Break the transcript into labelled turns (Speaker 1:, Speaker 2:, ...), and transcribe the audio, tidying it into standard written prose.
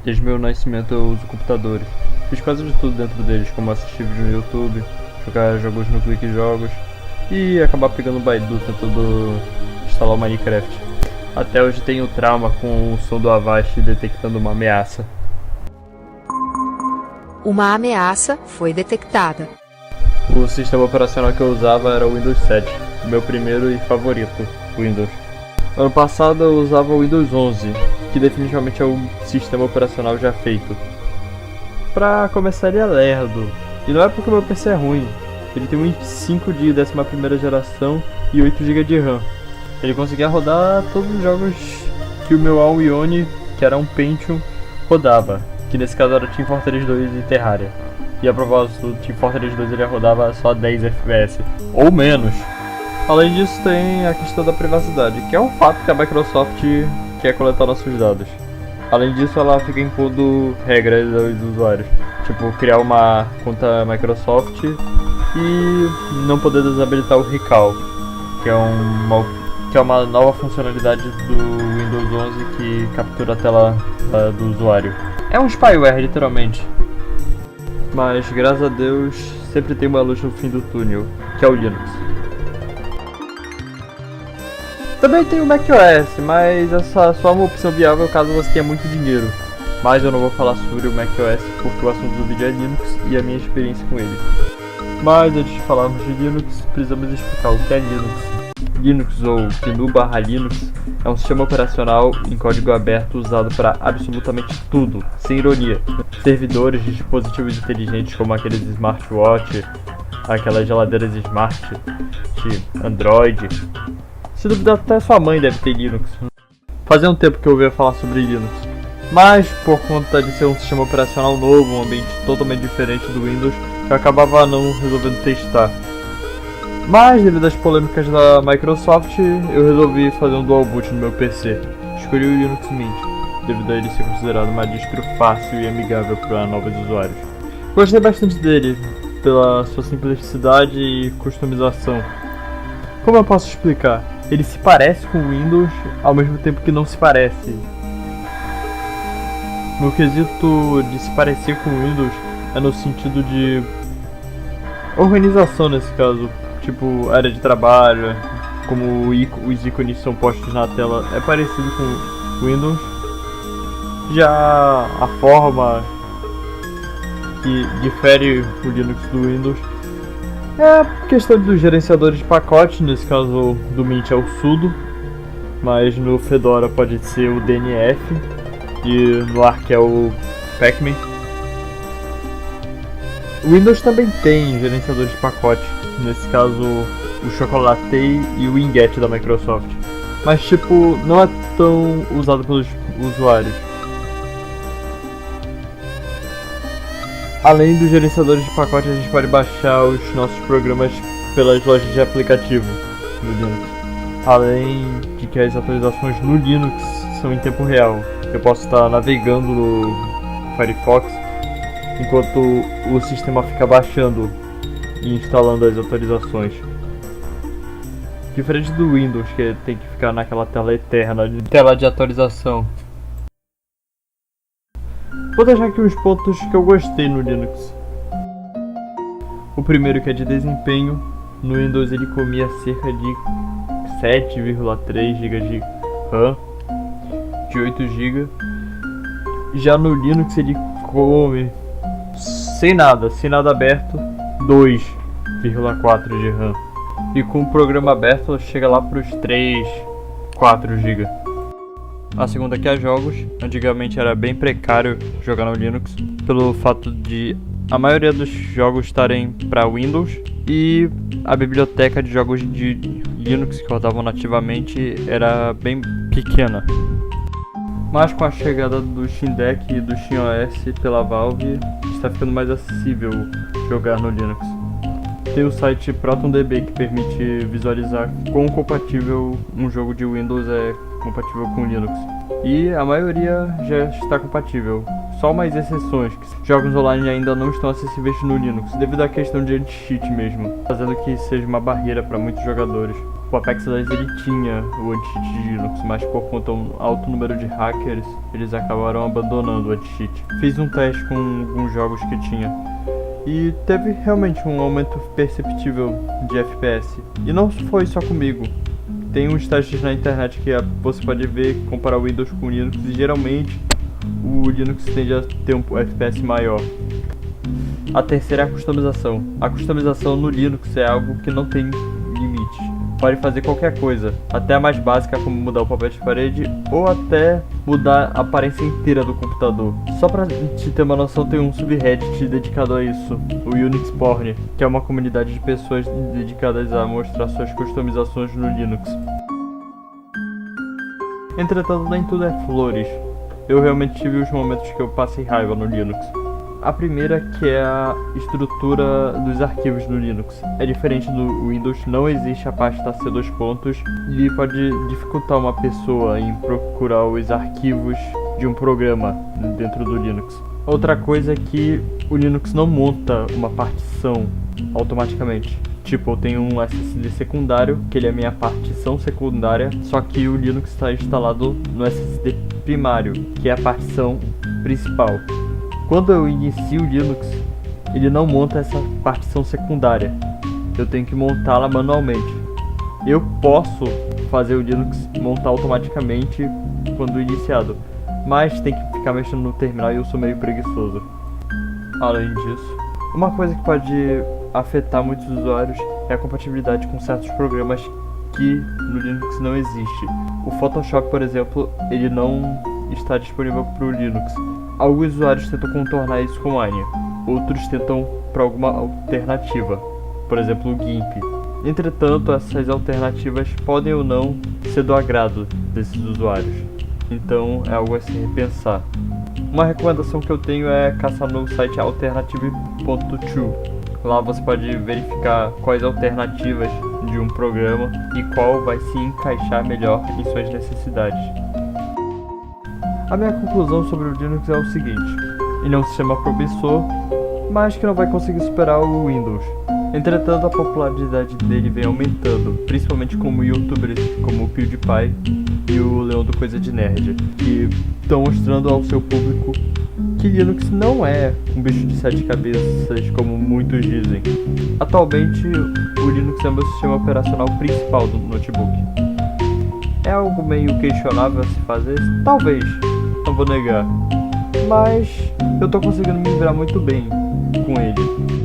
Speaker 1: Desde meu nascimento eu uso computadores. Fiz quase de tudo dentro deles, como assistir vídeo no YouTube, jogar jogos no Clique Jogos e acabar pegando o Baidu tentando instalar o Minecraft. Até hoje tenho trauma com o som do Avast detectando uma ameaça.
Speaker 2: Uma ameaça foi detectada.
Speaker 1: O sistema operacional que eu usava era o Windows 7, meu primeiro e favorito Windows. Ano passado eu usava o Windows 11, que definitivamente é o sistema operacional já feito. Pra começar, ele é lerdo, e não é porque o meu PC é ruim. Ele tem um i5 de 11ª geração e 8 GB de RAM. Ele conseguia rodar todos os jogos que o meu All Ione, que era um Pentium, rodava, que nesse caso era Team Fortress 2 e Terraria. E a propósito, do Team Fortress 2 ele rodava só 10 FPS, ou menos. Além disso, tem a questão da privacidade, que é um fato que a Microsoft quer coletar nossos dados. Além disso, ela fica impondo regras aos usuários, tipo criar uma conta Microsoft e não poder desabilitar o Recall, que é uma nova funcionalidade do Windows 11 que captura a tela do usuário. É um spyware, literalmente. Mas, graças a Deus, sempre tem uma luz no fim do túnel, que é o Linux. Também tem o macOS, mas essa só é uma opção viável caso você tenha muito dinheiro. Mas eu não vou falar sobre o macOS porque o assunto do vídeo é Linux e a minha experiência com ele. Mas antes de falarmos de Linux, precisamos explicar o que é Linux. Linux ou GNU/Linux é um sistema operacional em código aberto usado para absolutamente tudo, sem ironia. Servidores, dispositivos inteligentes como aqueles smartwatch, aquelas geladeiras smart de Android. Se duvidar, até sua mãe deve ter Linux. Fazia um tempo que eu ouvia falar sobre Linux, mas por conta de ser um sistema operacional novo, um ambiente totalmente diferente do Windows, eu acabava não resolvendo testar. Mas devido às polêmicas da Microsoft, eu resolvi fazer um dual boot no meu PC. Escolhi o Linux Mint, devido a ele ser considerado uma distro fácil e amigável para novos usuários. Gostei bastante dele, pela sua simplicidade e customização. Como eu posso explicar? Ele se parece com o Windows, ao mesmo tempo que não se parece. No quesito de se parecer com o Windows, é no sentido de organização nesse caso. Tipo, área de trabalho, como os ícones são postos na tela, é parecido com o Windows. Já a forma que difere o Linux do Windows é a questão dos gerenciadores de pacote, nesse caso do Mint é o sudo, mas no Fedora pode ser o DNF e no Arch é o pacman. O Windows também tem gerenciadores de pacote, nesse caso o Chocolatey e o Winget da Microsoft, mas tipo, não é tão usado pelos usuários. Além dos gerenciadores de pacote, a gente pode baixar os nossos programas pelas lojas de aplicativo no Linux. Além de que as atualizações no Linux são em tempo real. Eu posso estar navegando no Firefox enquanto o sistema fica baixando e instalando as atualizações. Diferente do Windows, que tem que ficar naquela tela eterna de tela de atualização. Vou deixar aqui uns pontos que eu gostei no Linux. O primeiro, que é de desempenho. No Windows ele comia cerca de 7,3 GB de RAM, de 8 GB. Já no Linux ele come sem nada aberto, 2,4 de RAM. E com o programa aberto chega lá para os 3, 4 GB. A segunda que é jogos. Antigamente era bem precário jogar no Linux, pelo fato de a maioria dos jogos estarem para Windows e a biblioteca de jogos de Linux que rodavam nativamente era bem pequena. Mas com a chegada do Steam Deck e do Steam OS pela Valve, está ficando mais acessível jogar no Linux. Tem o site ProtonDB que permite visualizar quão compatível um jogo de Windows é compatível com Linux. e a maioria já está compatível. Só mais exceções, que jogos online ainda não estão acessíveis no Linux, devido à questão de anti-cheat mesmo, fazendo que seja uma barreira para muitos jogadores. O Apex Legends ele tinha o anti-cheat de Linux, mas por conta de um alto número de hackers, eles acabaram abandonando o anti-cheat. Fiz um teste com alguns jogos que tinha, e teve realmente um aumento perceptível de FPS. E não foi só comigo. Tem uns testes na internet que você pode ver, comparar o Windows com o Linux, e geralmente o Linux tende a ter um FPS maior. A terceira é a customização. A customização no Linux é algo que não tem limite. Pode fazer qualquer coisa, até a mais básica como mudar o papel de parede ou até mudar a aparência inteira do computador. Só pra te ter uma noção, tem um subreddit dedicado a isso, o Unix Porn, que é uma comunidade de pessoas dedicadas a mostrar suas customizações no Linux. Entretanto, nem tudo é flores. Eu realmente tive os momentos que eu passei raiva no Linux. A primeira que é a estrutura dos arquivos no Linux. É diferente do Windows, não existe a pasta C2 pontos e pode dificultar uma pessoa em procurar os arquivos de um programa dentro do Linux. Outra coisa é que o Linux não monta uma partição automaticamente. Tipo, eu tenho um SSD secundário, que ele é a minha partição secundária, só que o Linux está instalado no SSD primário, que é a partição principal. Quando eu inicio o Linux, ele não monta essa partição secundária. Eu tenho que montá-la manualmente. Eu posso fazer o Linux montar automaticamente quando iniciado, mas tem que ficar mexendo no terminal e eu sou meio preguiçoso. Além disso, uma coisa que pode afetar muitos usuários é a compatibilidade com certos programas que no Linux não existe. O Photoshop, por exemplo, ele não está disponível para o Linux. Alguns usuários tentam contornar isso com Wine, outros tentam para alguma alternativa, por exemplo o GIMP. Entretanto, essas alternativas podem ou não ser do agrado desses usuários, então é algo a se repensar. Uma recomendação que eu tenho é caçar no site alternative.to. Lá você pode verificar quais alternativas de um programa e qual vai se encaixar melhor em suas necessidades. A minha conclusão sobre o Linux é o seguinte: ele é um sistema promissor, mas que não vai conseguir superar o Windows. Entretanto, a popularidade dele vem aumentando, principalmente como youtubers como o PewDiePie e o Leão do Coisa de Nerd, que estão mostrando ao seu público que Linux não é um bicho de 7 cabeças como muitos dizem. Atualmente, o Linux é o meu sistema operacional principal do notebook. É algo meio questionável a se fazer? Talvez, não vou negar, mas eu tô conseguindo me virar muito bem com ele.